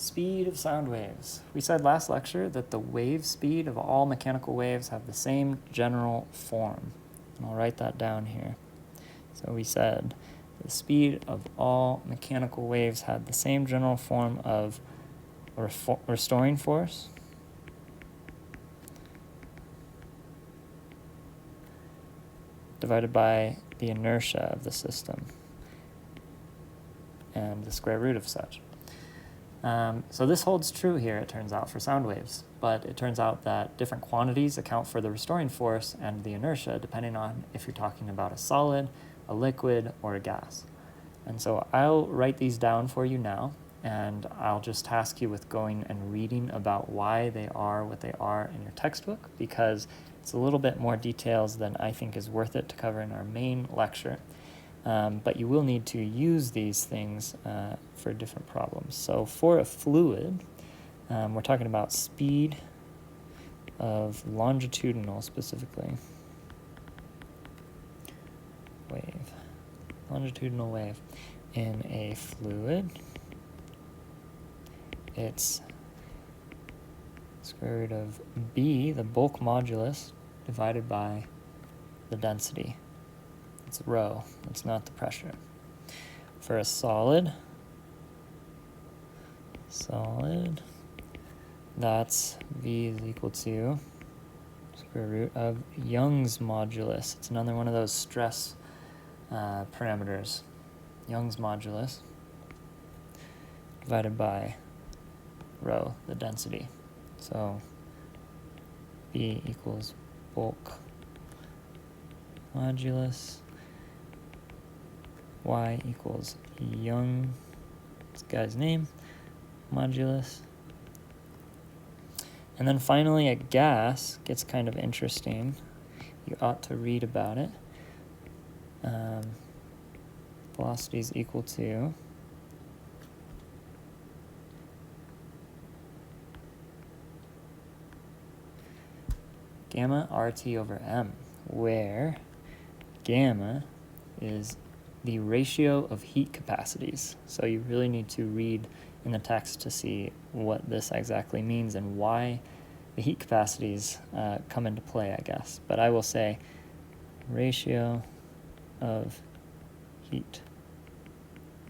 Speed of sound waves. We said last lecture that the wave speed of all mechanical waves have the same general form. And I'll write that down here. So we said the speed of all mechanical waves had the same general form of a restoring force divided by the inertia of the system and the square root of such. So this holds true here, it turns out, for sound waves, but it turns out that different quantities account for the restoring force and the inertia depending on if you're talking about a solid, a liquid, or a gas. And so I'll write these down for you now, and I'll just task you with going and reading about why they are what they are in your textbook, because it's a little bit more details than I think is worth it to cover in our main lecture. But you will need to use these things for different problems. So for a fluid, we're talking about speed of longitudinal, specifically, wave, longitudinal wave. In a fluid, it's square root of B, the bulk modulus, divided by the density. It's rho, it's not the pressure. For a solid, that's V is equal to square root of Young's modulus. It's another one of those stress parameters. Young's modulus divided by rho, the density. So B equals bulk modulus, Y equals Young, this guy's name, modulus. And then finally a gas gets kind of interesting. You ought to read about it. Velocity is equal to gamma RT over M, where gamma is the ratio of heat capacities. So you really need to read in the text to see what this exactly means and why the heat capacities come into play, I guess. But I will say ratio of heat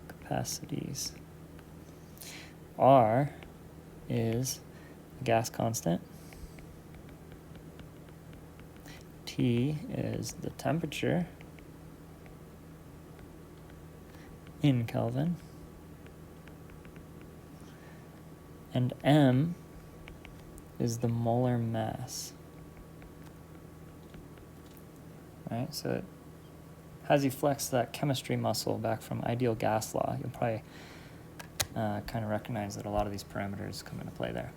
capacities. R is the gas constant. T is the temperature in Kelvin. And M is the molar mass. Right, so it has you flex that chemistry muscle back from ideal gas law. You'll probably kind of recognize that a lot of these parameters come into play there.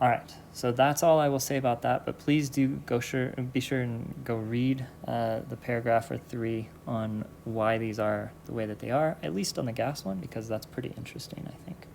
All right, so that's all I will say about that, but please do be sure and go read the paragraph or 3 on why these are the way that they are, at least on the gas one, because that's pretty interesting, I think.